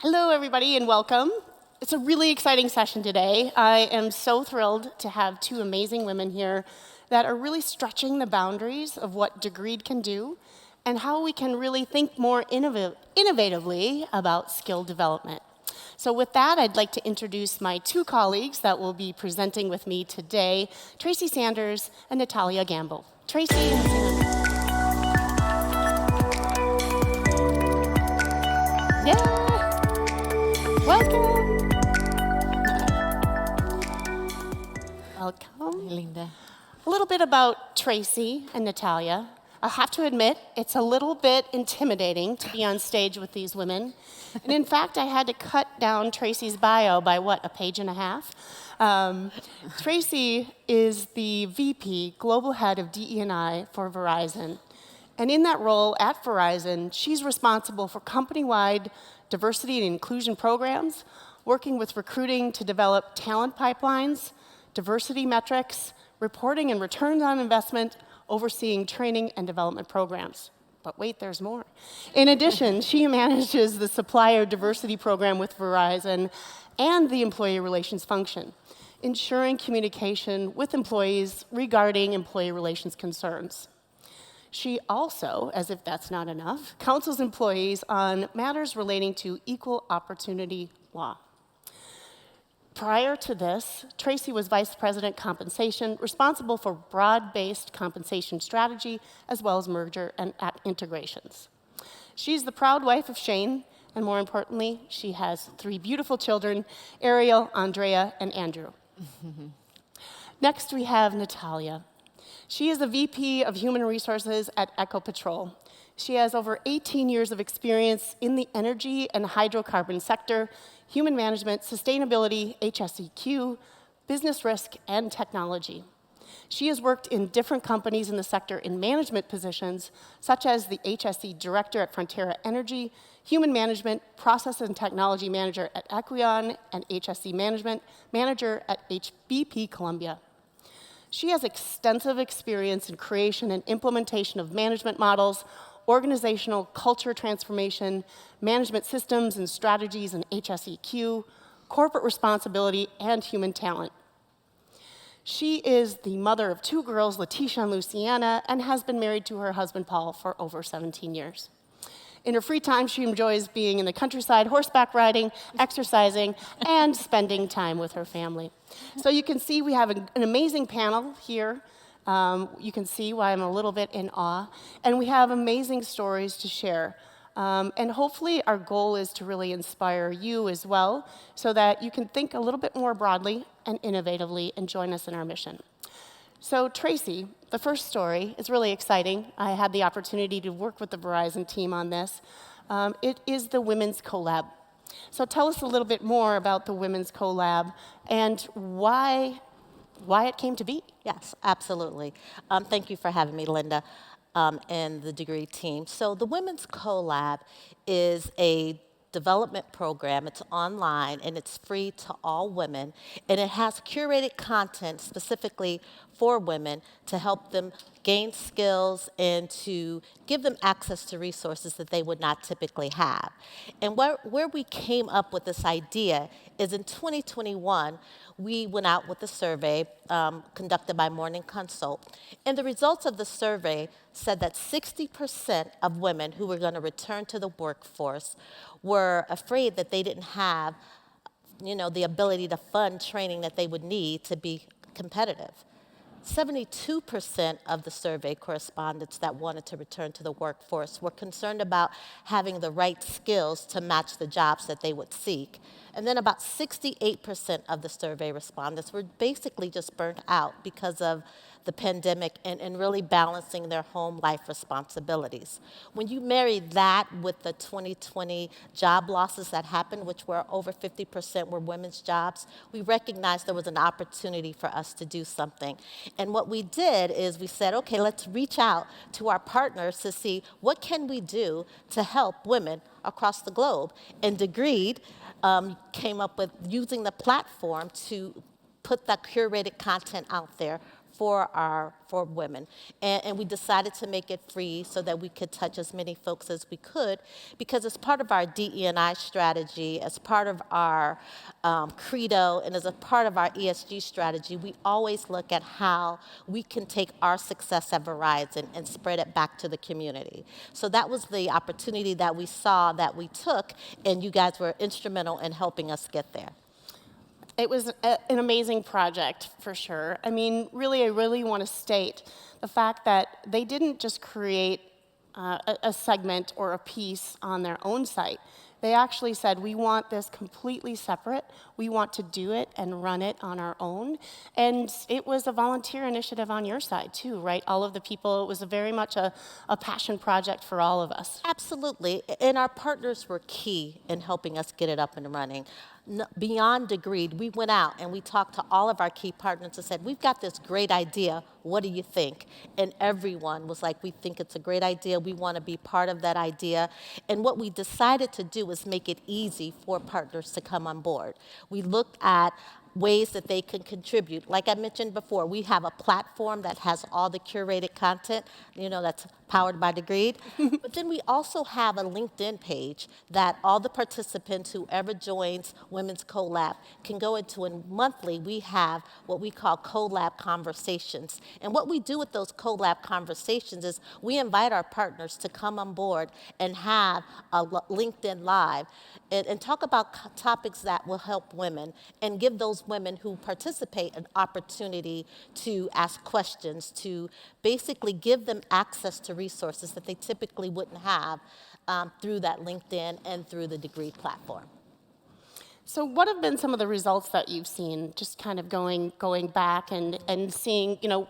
Hello, everybody, and welcome. It's a really exciting session today. I am so thrilled to have two amazing women here that are really stretching the boundaries of what Degreed can do and how we can really think more innovatively about skill development. So with that, I'd like to introduce my two colleagues that will be presenting with me today, Tracy Sanders and Natalia Gamble. Tracy and Sanders. Yeah. Welcome. Welcome. Hi, Linda. A little bit about Tracy and Natalia. I have to admit, it's a little bit intimidating to be on stage with these women. And in fact, I had to cut down Tracy's bio by, a page and a half? Tracy is the VP, Global Head of DE&I for Verizon. And in that role at Verizon, she's responsible for company-wide diversity and inclusion programs, working with recruiting to develop talent pipelines, diversity metrics, reporting and returns on investment, overseeing training and development programs. But wait, there's more. In addition, she manages the supplier diversity program with Verizon and the employee relations function, ensuring communication with employees regarding employee relations concerns. She also, as if that's not enough, counsels employees on matters relating to equal opportunity law. Prior to this, Tracy was Vice President Compensation, responsible for broad-based compensation strategy, as well as merger and integrations. She's the proud wife of Shane, and more importantly, she has three beautiful children, Ariel, Andrea, and Andrew. Next, we have Natalia. She is the VP of Human Resources at Ecopetrol. She has over 18 years of experience in the energy and hydrocarbon sector, human management, sustainability, HSEQ, business risk, and technology. She has worked in different companies in the sector in management positions, such as the HSE Director at Frontera Energy, Human Management, Process and Technology Manager at Equion, and HSE Management Manager at BP Columbia. She has extensive experience in creation and implementation of management models, organizational culture transformation, management systems and strategies in HSEQ, corporate responsibility, and human talent. She is the mother of two girls, Letitia and Luciana, and has been married to her husband, Paul, for over 17 years. In her free time, she enjoys being in the countryside, horseback riding, exercising, and spending time with her family. So you can see we have an amazing panel here. You can see why I'm a little bit in awe. And we have amazing stories to share. And hopefully our goal is to really inspire you as well, so that you can think a little bit more broadly and innovatively and join us in our mission. So Tracy, the first story is really exciting. I had the opportunity to work with the Verizon team on this. It is the Women's Collab. So tell us a little bit more about the Women's Collab and why it came to be. Yes, absolutely. Thank you for having me, Linda, and the Degree team. So the Women's Collab is a development program. It's online, and it's free to all women, and it has curated content specifically for women to help them gain skills and to give them access to resources that they would not typically have. And where we came up with this idea is in 2021, we went out with a survey conducted by Morning Consult, and the results of the survey said that 60% of women who were going to return to the workforce were afraid that they didn't have, the ability to fund training that they would need to be competitive. 72% of the survey correspondents that wanted to return to the workforce were concerned about having the right skills to match the jobs that they would seek. And then about 68% of the survey respondents were basically just burnt out because of the pandemic and really balancing their home life responsibilities. When you marry that with the 2020 job losses that happened, which were over 50% were women's jobs, we recognized there was an opportunity for us to do something. And what we did is we said, okay, let's reach out to our partners to see what can we do to help women across the globe. And Degreed came up with using the platform to put that curated content out there for women. And we decided to make it free so that we could touch as many folks as we could, because as part of our DE&I strategy, as part of our credo, and as a part of our ESG strategy, we always look at how we can take our success at Verizon and spread it back to the community. So that was the opportunity that we saw, that we took, and you guys were instrumental in helping us get there. It was an amazing project, for sure. I mean, really, I really want to state the fact that they didn't just create a segment or a piece on their own site. They actually said, we want this completely separate. We want to do it and run it on our own. And it was a volunteer initiative on your side, too, right? All of the people, it was very much a passion project for all of us. Absolutely, and our partners were key in helping us get it up and running. Beyond Degreed, we went out and we talked to all of our key partners and said, we've got this great idea, what do you think? And everyone was like, we think it's a great idea, we want to be part of that idea. And what we decided to do was make it easy for partners to come on board. We looked at ways that they can contribute. Like I mentioned before, we have a platform that has all the curated content, that's powered by Degreed. But then we also have a LinkedIn page that all the participants, whoever joins Women's Collab, can go into, and monthly we have what we call collab conversations. And what we do with those collab conversations is we invite our partners to come on board and have a LinkedIn Live and talk about topics that will help women, and give those women who participate an opportunity to ask questions, to basically give them access to resources that they typically wouldn't have through that LinkedIn and through the Degree platform. So what have been some of the results that you've seen, just kind of going back and seeing, you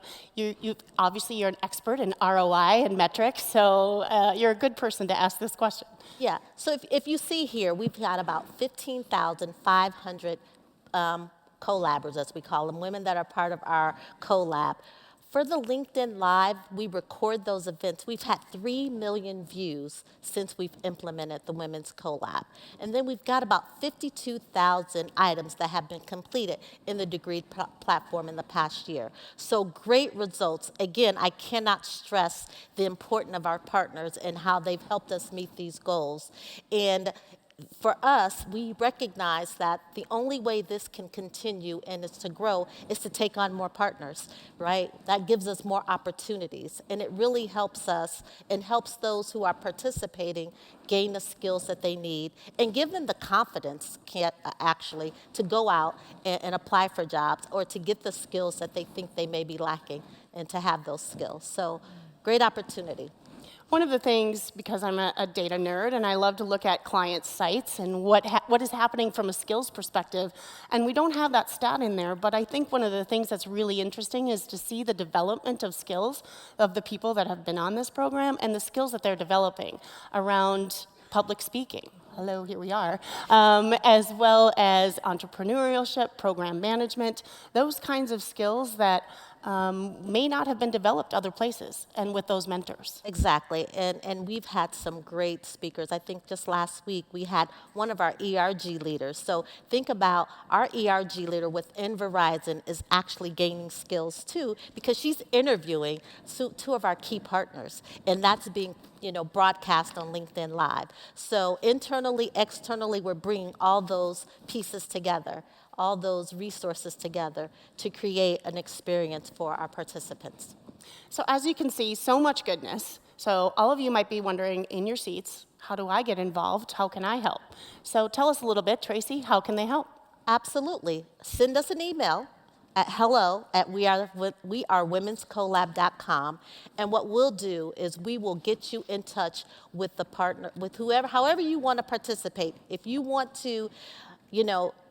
obviously you're an expert in ROI and metrics, so you're a good person to ask this question. Yeah, so if you see here, we've got about 15,500 collabers, as we call them, women that are part of our collab. For the LinkedIn Live, we record those events. We've had 3 million views since we've implemented the Women's Collab. And then we've got about 52,000 items that have been completed in the Degree platform in the past year. So great results. Again, I cannot stress the importance of our partners and how they've helped us meet these goals. And for us, we recognize that the only way this can continue and is to grow is to take on more partners, right? That gives us more opportunities, and it really helps us and helps those who are participating gain the skills that they need and give them the confidence, actually, to go out and apply for jobs, or to get the skills that they think they may be lacking and to have those skills. So great opportunity. One of the things, because I'm a data nerd and I love to look at client sites and what is happening from a skills perspective, and we don't have that stat in there, but I think one of the things that's really interesting is to see the development of skills of the people that have been on this program and the skills that they're developing around public speaking. Hello, here we are, as well as entrepreneurship, program management, those kinds of skills that may not have been developed other places and with those mentors. Exactly, and we've had some great speakers. I think just last week we had one of our ERG leaders. So think about our ERG leader within Verizon is actually gaining skills too, because she's interviewing two of our key partners, and that's being broadcast on LinkedIn Live. So internally, externally, we're bringing all those pieces together, all those resources together to create an experience for our participants. So as you can see, so much goodness. So all of you might be wondering in your seats, how do I get involved? How can I help? So tell us a little bit, Tracy, how can they help? Absolutely. Send us an email at hello@wearewomenscollab.com, and what we'll do is we will get you in touch with the partner, with whoever, however you want to participate. If you want to,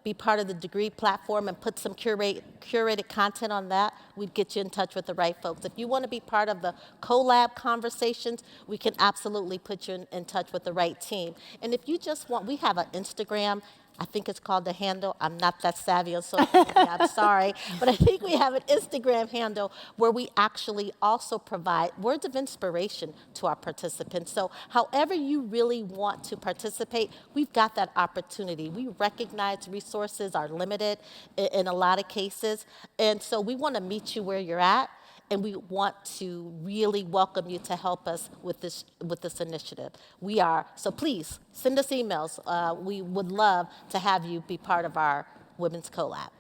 be part of the Degree platform and put some curated content on that, we'd get you in touch with the right folks. If you want to be part of the collab conversations, we can absolutely put you in touch with the right team. And if you just want, we have an Instagram I think it's called the handle. I'm not that savvy on social media, I'm sorry. But I think we have an Instagram handle where we actually also provide words of inspiration to our participants. So however you really want to participate, we've got that opportunity. We recognize resources are limited in a lot of cases. And so we want to meet you where you're at. And we want to really welcome you to help us with this initiative. We are, so please send us emails. We would love to have you be part of our Women's Collab.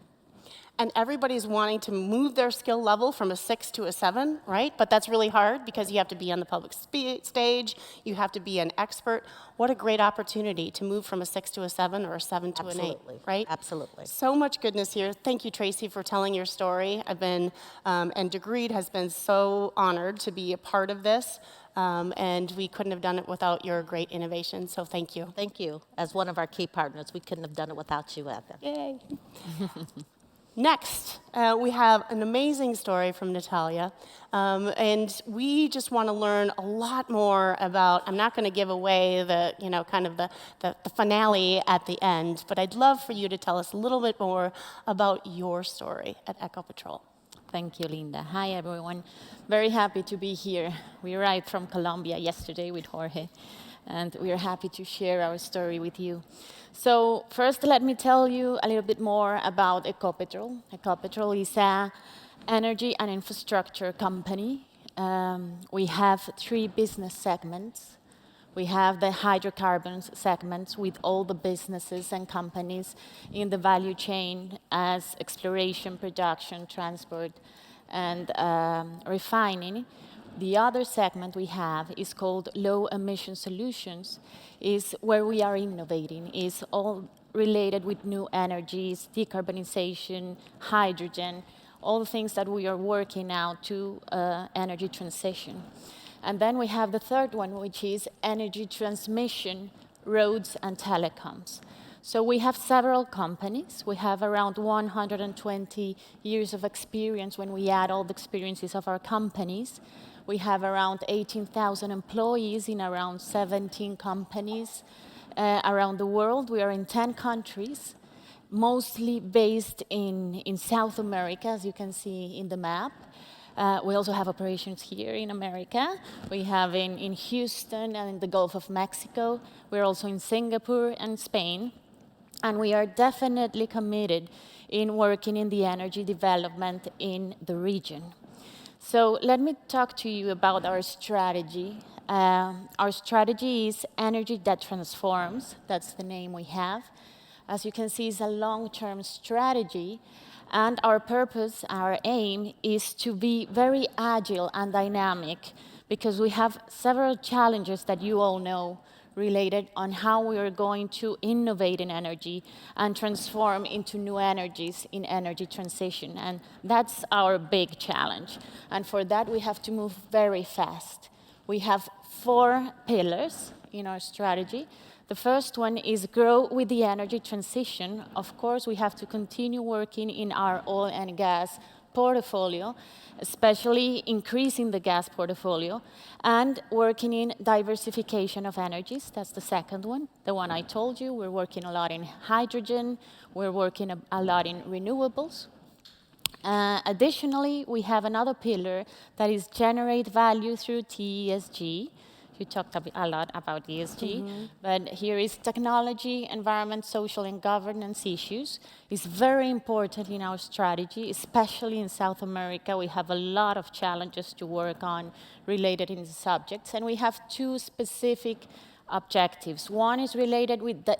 And everybody's wanting to move their skill level from a 6 to a 7, right? But that's really hard because you have to be on the public stage, you have to be an expert. What a great opportunity to move from a 6 to a 7 or a 7 to an 8, right? Absolutely. So much goodness here. Thank you, Tracy, for telling your story. I've been, and Degreed has been so honored to be a part of this. And we couldn't have done it without your great innovation, so thank you. Thank you. As one of our key partners, we couldn't have done it without you either. Yay. Next, we have an amazing story from Natalia, and we just want to learn a lot more about, I'm not going to give away the, kind of the finale at the end, but I'd love for you to tell us a little bit more about your story at Ecopetrol. Thank you, Linda. Hi, everyone. Very happy to be here. We arrived from Colombia yesterday with Jorge, and we are happy to share our story with you. So first, let me tell you a little bit more about Ecopetrol. Ecopetrol is an energy and infrastructure company. We have 3 business segments. We have the hydrocarbons segment with all the businesses and companies in the value chain as exploration, production, transport, and refining. The other segment we have is called low emission solutions, is where we are innovating, is all related with new energies, decarbonization, hydrogen, all the things that we are working now to energy transition. And then we have the third one, which is energy transmission, roads, and telecoms. So we have several companies. We have around 120 years of experience when we add all the experiences of our companies. We have around 18,000 employees in around 17 companies around the world. We are in 10 countries, mostly based in South America, as you can see in the map. We also have operations here in America. We have in Houston and in the Gulf of Mexico. We're also in Singapore and Spain. And we are definitely committed in working in the energy development in the region. So let me talk to you about our strategy. Our strategy is Energy That Transforms. That's the name we have. As you can see, it's a long-term strategy. And our purpose, our aim, is to be very agile and dynamic because we have several challenges that you all know related on how we are going to innovate in energy and transform into new energies in energy transition. And that's our big challenge. And for that, we have to move very fast. We have 4 pillars in our strategy. The first one is grow with the energy transition. Of course, we have to continue working in our oil and gas portfolio, especially increasing the gas portfolio, and working in diversification of energies. That's the second one, the one I told you. We're working a lot in hydrogen. We're working a lot in renewables. Additionally, we have another pillar that is generate value through TESG. You talked a lot about ESG, but here is technology, environment, social, and governance issues. It's very important in our strategy, especially in South America. We have a lot of challenges to work on related in the subjects, and we have 2 specific objectives. One is related with the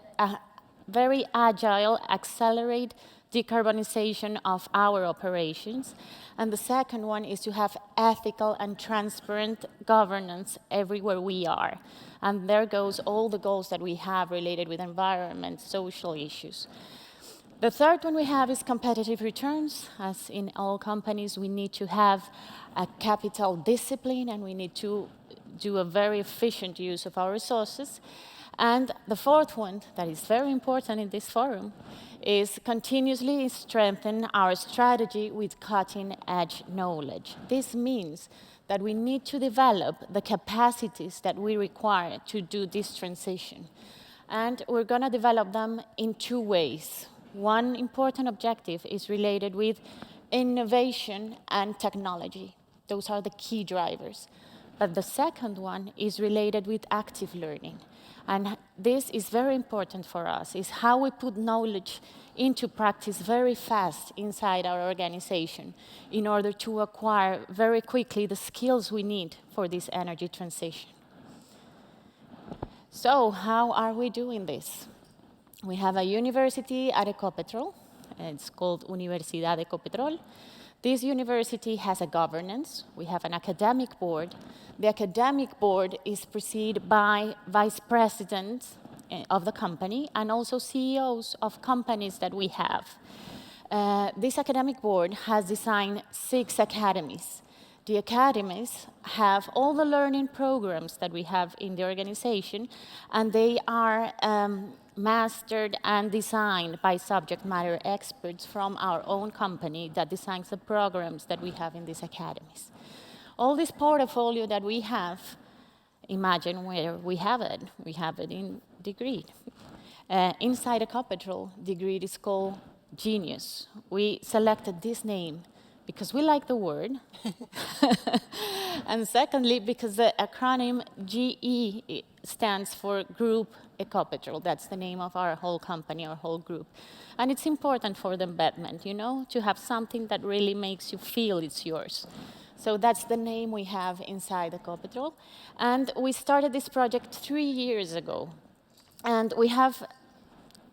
very agile, accelerate decarbonization of our operations. And the second one is to have ethical and transparent governance everywhere we are. And there goes all the goals that we have related with environment, social issues. The third one we have is competitive returns. As in all companies, we need to have a capital discipline and we need to do a very efficient use of our resources. And the fourth one, that is very important in this forum, is continuously strengthen our strategy with cutting-edge knowledge. This means that we need to develop the capacities that we require to do this transition. And we're going to develop them in two ways. One important objective is related with innovation and technology. Those are the key drivers. But the second one is related with active learning. And this is very important for us, is how we put knowledge into practice very fast inside our organization in order to acquire very quickly the skills we need for this energy transition. So how are we doing this? We have a university at Ecopetrol. It's called Universidad Ecopetrol. This university has a governance. We have an academic board. The academic board is preceded by vice presidents of the company and also CEOs of companies that we have. This academic board has designed 6 academies. The academies have all the learning programs that we have in the organization, and they are mastered and designed by subject matter experts from our own company that designs the programs that we have in these academies. All this portfolio that we have, imagine where we have it. We have it in degree. Inside Ecopetrol, degree is called Genius. We selected this name because we like the word, and secondly, because the acronym GE stands for Group Ecopetrol. That's the name of our whole company, our whole group. And it's important for the embedment, you know, to have something that really makes you feel it's yours. So that's the name we have inside Ecopetrol. And we started this project 3 years ago. And we have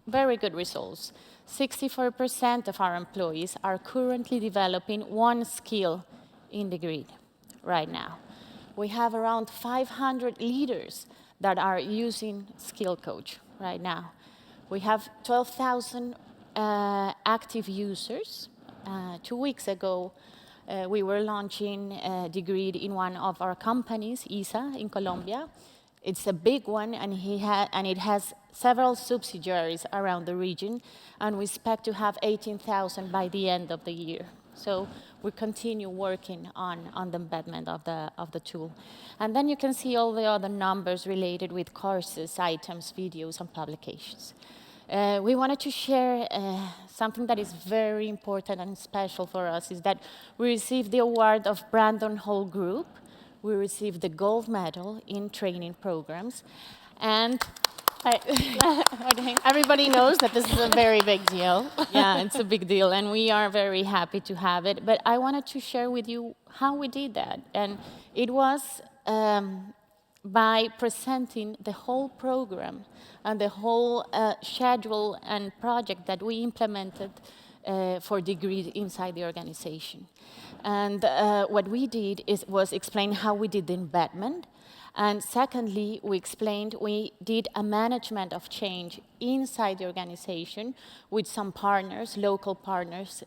very good results. 64% of our employees are currently developing one skill in the grid right now. We have around 500 leaders that are using Skill Coach right now. We have 12,000 active users. 2 weeks ago, we were launching the grid in one of our companies, ISA, in Colombia. It's a big one, and it has several subsidiaries around the region, and we expect to have 18,000 by the end of the year. So we continue working on the embedment of the tool. And then you can see all the other numbers related with courses, items, videos, and publications. We wanted to share something that is very important and special for us, is that we received the award of Brandon Hall Group. We received the gold medal in training programs. And everybody knows that this is a very big deal. yeah, it's a big deal, and we are very happy to have it. But I wanted to share with you how we did that. And it was by presenting the whole program and the whole schedule and project that we implemented for degree inside the organization. And what we did was explain how we did the embedment. And secondly, we did a management of change inside the organization with some partners, local partners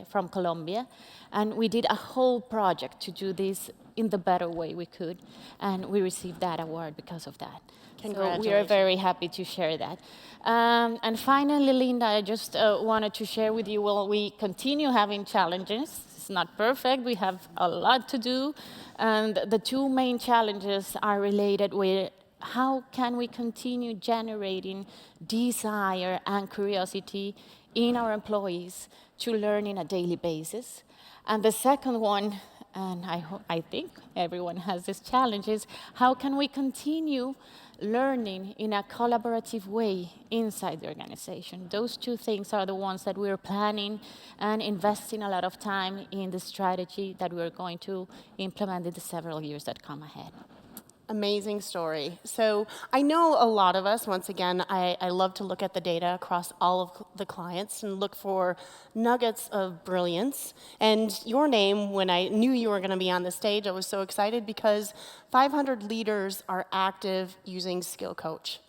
from Colombia. And we did a whole project to do this in the better way we could. And we received that award because of that. Congratulations. So we are very happy to share that. And finally, Linda, I just wanted to share with you, well, we continue having challenges. It's not perfect. We have a lot to do. And the 2 main challenges are related with how can we continue generating desire and curiosity in our employees to learn on a daily basis. And the second one, and I think everyone has this challenge, is how can we continue learning in a collaborative way inside the organization. Those 2 things are the ones that we're planning and investing a lot of time in the strategy that we're going to implement in the several years that come ahead. Amazing story. So I know a lot of us, once again, I love to look at the data across all of the clients and look for nuggets of brilliance. And your name, when I knew you were going to be on the stage, I was so excited because 500 leaders are active using Skill Coach.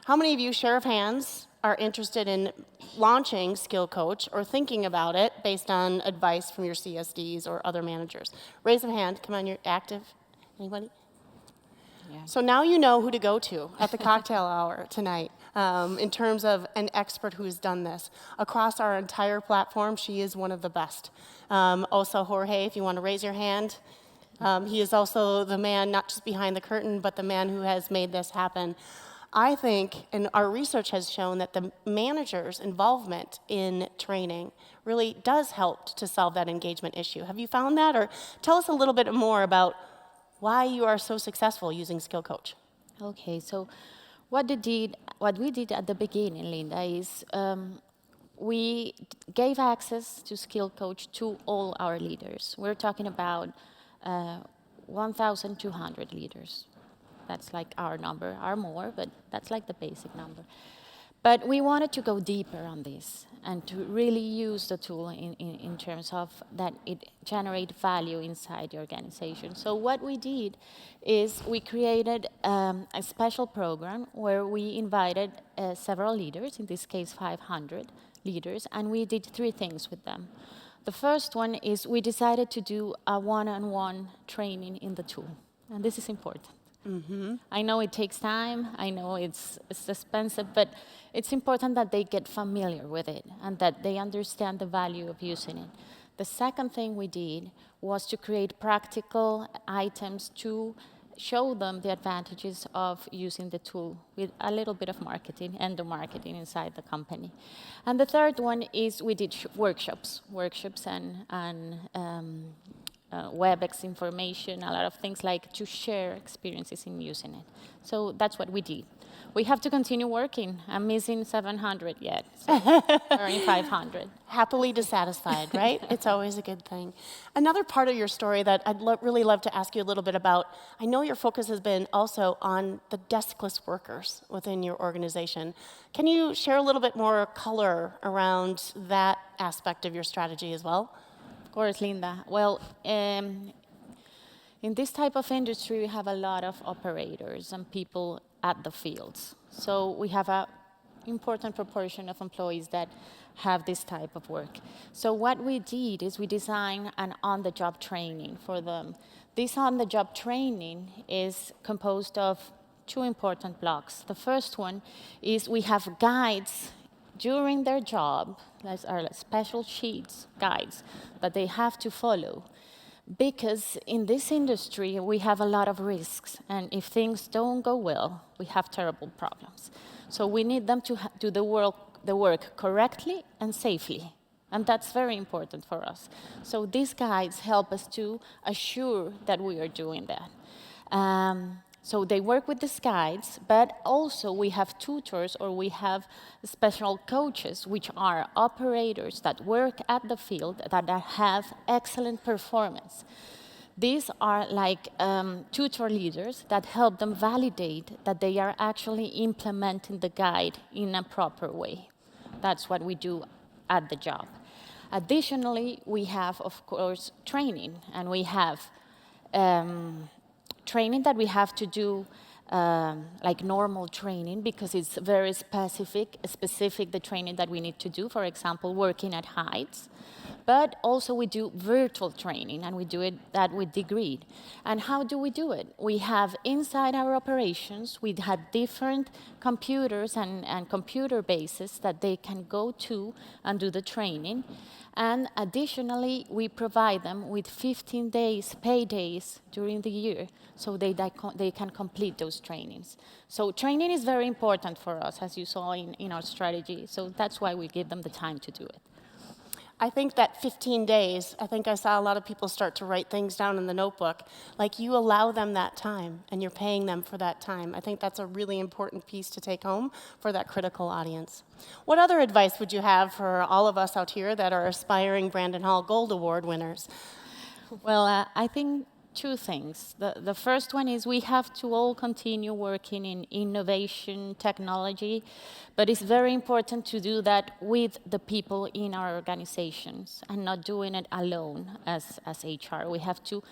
How many of you, share of hands, are interested in launching Skill Coach or thinking about it based on advice from your CSDs or other managers? Raise a hand. Come on, you're active. Anybody? Yeah. So now you know who to go to at the cocktail hour tonight in terms of an expert who has done this. Across our entire platform, she is one of the best. Also, Jorge, if you want to raise your hand. He is also the man, not just behind the curtain, but the man who has made this happen. I think, and our research has shown that the manager's involvement in training really does help to solve that engagement issue. Have you found that? Or tell us a little bit more about why you are so successful using Skill Coach. Okay, so what we did at the beginning, Linda, is we gave access to Skill Coach to all our leaders. We're talking about 1,200 leaders. That's like our number, are more, but that's like the basic number. But we wanted to go deeper on this and to really use the tool in terms of that it generate value inside the organization. So what we did is we created a special program where we invited several leaders, in this case 500 leaders, and we did 3 things with them. The first one is we decided to do a one-on-one training in the tool, and this is important. I know it takes time, I know it's expensive, but it's important that they get familiar with it and that they understand the value of using it. The second thing we did was to create practical items to show them the advantages of using the tool with a little bit of marketing and the marketing inside the company. And the third one is we did workshops and WebEx information, a lot of things like to share experiences in using it. So that's what we did. We have to continue working. I'm missing 700 yet, so we're in 500. Happily dissatisfied, right? It's always a good thing. Another part of your story that I'd really love to ask you a little bit about, I know your focus has been also on the deskless workers within your organization. Can you share a little bit more color around that aspect of your strategy as well? Of course, Linda. Well, in this type of industry, we have a lot of operators and people at the fields. So we have an important proportion of employees that have this type of work. So what we did is we designed an on-the-job training for them. This on-the-job training is composed of 2 important blocks. The first one is we have guides during their job, those are special sheets, guides, that they have to follow. Because in this industry, we have a lot of risks, and if things don't go well, we have terrible problems. So we need them to do the work correctly and safely, and that's very important for us. So these guides help us to assure that we are doing that. So they work with these guides, but also we have tutors or we have special coaches, which are operators that work at the field that have excellent performance. These are like tutor leaders that help them validate that they are actually implementing the guide in a proper way. That's what we do at the job. Additionally, we have, of course, training, and we have training that we have to do like normal training because it's very specific the training that we need to do, for example, working at heights. But also we do virtual training, and we do that with Degree. And how do we do it? We have inside our operations, we have different computers and computer bases that they can go to and do the training. And additionally, we provide them with 15 days, pay days during the year, so they can complete those trainings. So training is very important for us, as you saw in our strategy. So that's why we give them the time to do it. I think that 15 days, I think I saw a lot of people start to write things down in the notebook. Like, you allow them that time, and you're paying them for that time. I think that's a really important piece to take home for that critical audience. What other advice would you have for all of us out here that are aspiring Brandon Hall Gold Award winners? Well, I think 2 things. The first one is we have to all continue working in innovation, technology, but it's very important to do that with the people in our organizations and not doing it alone as HR. We have to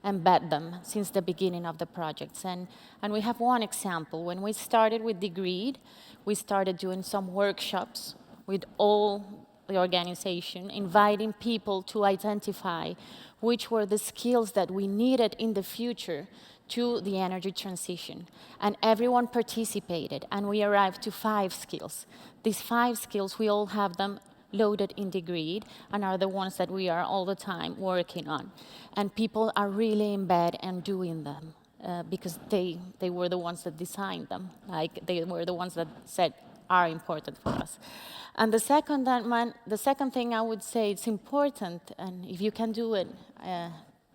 embed them since the beginning of the projects. And we have one example. When we started with Degree, we started doing some workshops with all the organization, inviting people to identify which were the skills that we needed in the future to the energy transition. And everyone participated, and we arrived to 5 skills. These 5 skills, we all have them loaded in Degree and are the ones that we are all the time working on. And people are really in bed and doing them. because they were the ones that designed them. Like they were the ones that said are important for us. And the second thing I would say it's important, and if you can do it,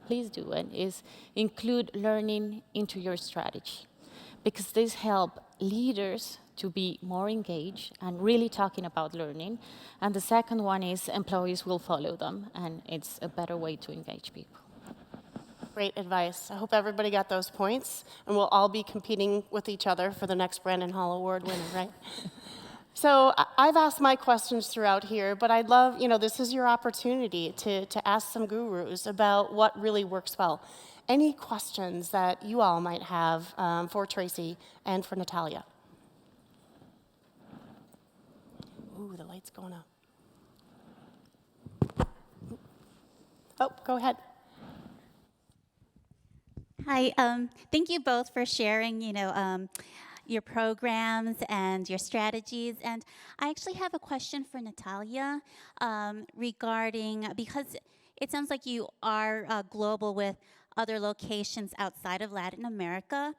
please do it, is include learning into your strategy, because this help leaders to be more engaged and really talking about learning. And the second one is employees will follow them, and it's a better way to engage people. Great advice. I hope everybody got those points, and we'll all be competing with each other for the next Brandon Hall Award winner, right? So I've asked my questions throughout here, but I'd love, this is your opportunity to ask some gurus about what really works well. Any questions that you all might have for Tracy and for Natalia? Ooh, the light's going up. Oh, go ahead. Hi, thank you both for sharing, your programs and your strategies. And I actually have a question for Natalia regarding, because it sounds like you are global with other locations outside of Latin America.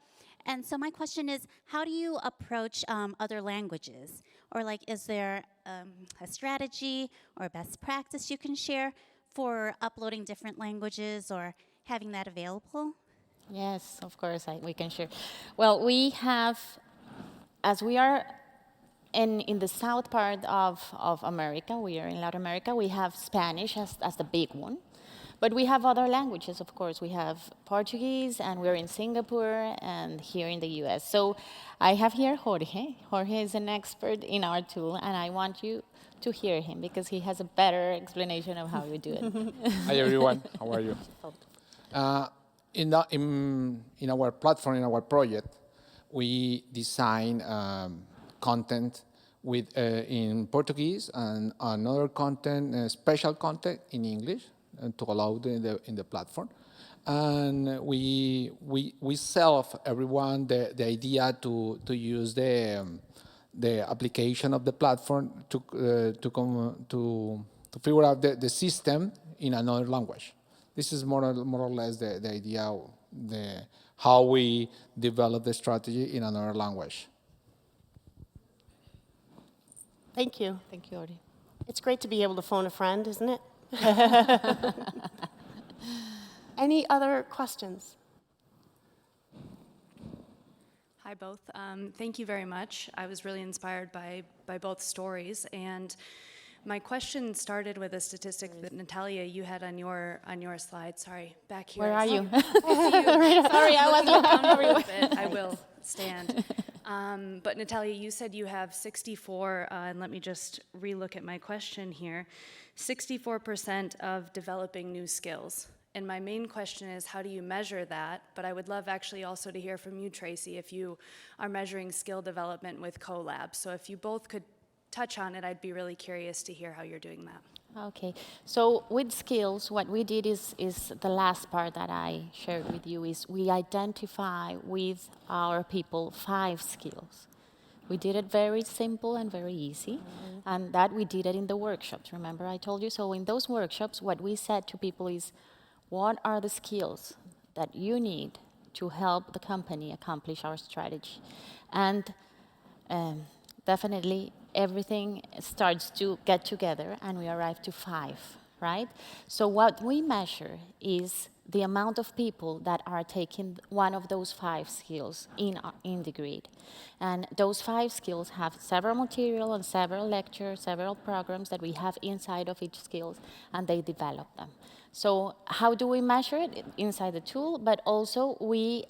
And so my question is, how do you approach other languages? Or is there a strategy or a best practice you can share for uploading different languages or having that available? Yes, of course, we can share. Well, we have, as we are in the south part of America, we are in Latin America, we have Spanish as the big one. But we have other languages, of course. We have Portuguese, and we're in Singapore and here in the US. So I have here Jorge. Jorge is an expert in our tool, and I want you to hear him because he has a better explanation of how you do it. Hi everyone, how are you? In our platform, in our project, we design content with in Portuguese and another content, special content in English, to allow in the platform. And we sell everyone the idea to use the application of the platform to figure out the system in another language. This is more or less the idea, how we develop the strategy in another language. Thank you. Thank you, Ori. It's great to be able to phone a friend, isn't it? Any other questions? Hi, both. Thank you very much. I was really inspired by both stories, and my question started with a statistic that Natalia, you had on your slide. Sorry, back here. Where are you? Sorry, I was looking everywhere. I will stand. But Natalia, you said you have 64, and let me just relook at my question here. 64% of developing new skills. And my main question is, how do you measure that? But I would love actually also to hear from you, Tracy, if you are measuring skill development with CoLab. So if you both could touch on it, I'd be really curious to hear how you're doing that. Okay, so with skills, what we did is the last part that I shared with you is we identify with our people 5 skills. We did it very simple and very easy, and that we did it in the workshops. Remember I told you? So in those workshops, what we said to people is, what are the skills that you need to help the company accomplish our strategy? And definitely everything starts to get together and we arrive to 5, right? So what we measure is the amount of people that are taking one of those 5 skills in the grid. And those 5 skills have several material and several lectures, several programs that we have inside of each skills, and they develop them. So how do we measure it? Inside the tool, but also we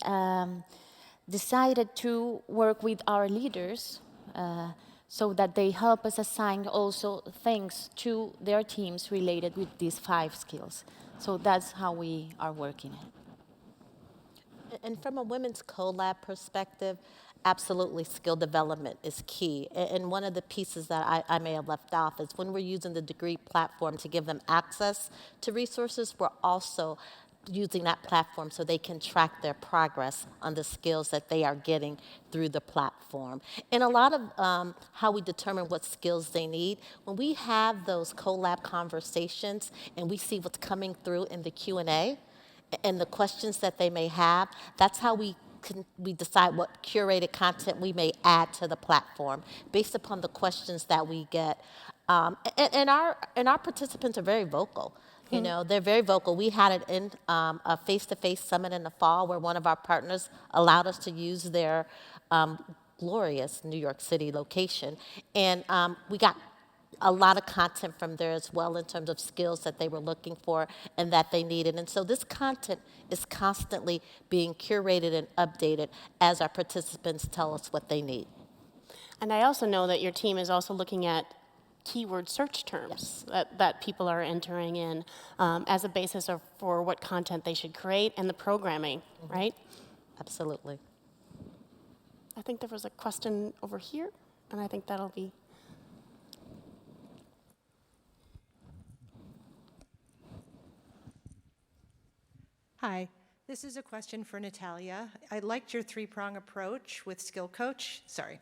decided to work with our leaders so that they help us assign also things to their teams related with these 5 skills. So that's how we are working it. And from a women's collab perspective, absolutely skill development is key. And one of the pieces that I may have left off is when we're using the degree platform to give them access to resources, we're also using that platform so they can track their progress on the skills that they are getting through the platform. And a lot of how we determine what skills they need, when we have those collab conversations and we see what's coming through in the Q&A, and the questions that they may have. That's how we decide what curated content we may add to the platform based upon the questions that we get. And our participants are very vocal. You know, they're very vocal. We had it in a face-to-face summit in the fall where one of our partners allowed us to use their glorious New York City location. And we got a lot of content from there as well in terms of skills that they were looking for and that they needed. And so this content is constantly being curated and updated as our participants tell us what they need. And I also know that your team is also looking at keyword search terms that people are entering in as a basis for what content they should create and the programming, right? Absolutely. I think there was a question over here, and I think that'll be. Hi, this is a question for Natalia. I liked your three-prong approach with Skill Coach. Sorry.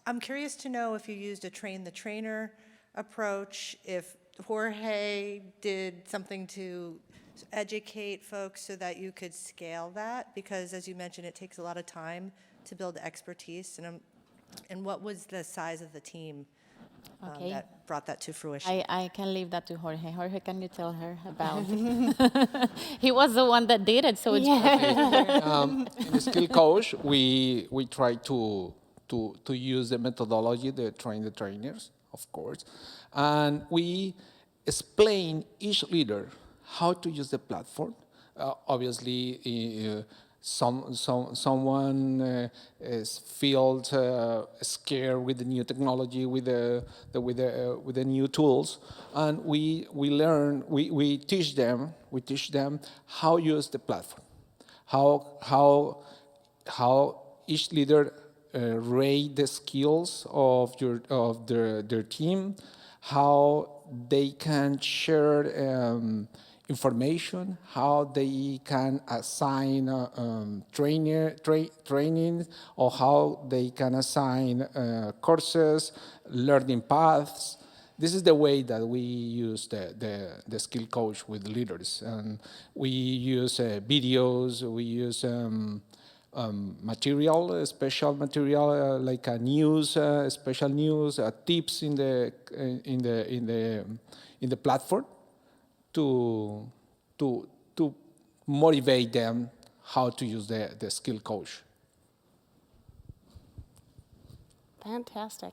I'm curious to know if you used a train-the-trainer approach, if Jorge did something to educate folks so that you could scale that, because as you mentioned, it takes a lot of time to build expertise, and what was the size of the team that brought that to fruition? I can leave that to Jorge. Jorge, can you tell her about He was the one that did it, so it's In the Skill Coach, we try to use the methodology, the train the trainers, of course, and we explain each leader how to use the platform. Obviously, someone is feels scared with the new technology, with the new tools, and we teach them how to use the platform, how each leader rate the skills of their team, how they can share information, how they can assign training, or how they can assign courses, learning paths. This is the way that we use the Skill Coach with leaders. And we use videos, we use material, special material like a news, special news, tips in the platform to motivate them how to use the Skill Coach. Fantastic.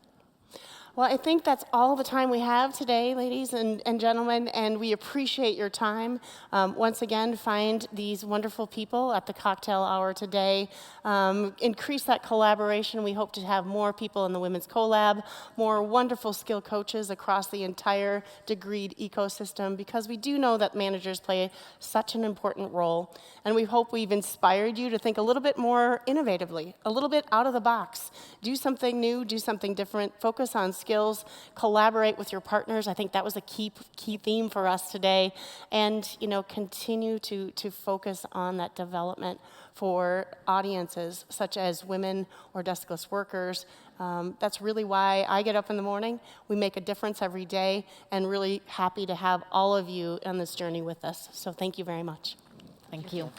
Well, I think that's all the time we have today, ladies and gentlemen, and we appreciate your time. Once again, find these wonderful people at the cocktail hour today. Increase that collaboration. We hope to have more people in the Women's CoLab, more wonderful skill coaches across the entire degreed ecosystem, because we do know that managers play such an important role. And we hope we've inspired you to think a little bit more innovatively, a little bit out of the box. Do something new, do something different, focus on skills, collaborate with your partners. I think that was a key theme for us today. And continue to focus on that development for audiences such as women or deskless workers. That's really why I get up in the morning. We make a difference every day, and really happy to have all of you on this journey with us. So thank you very much. Thank you.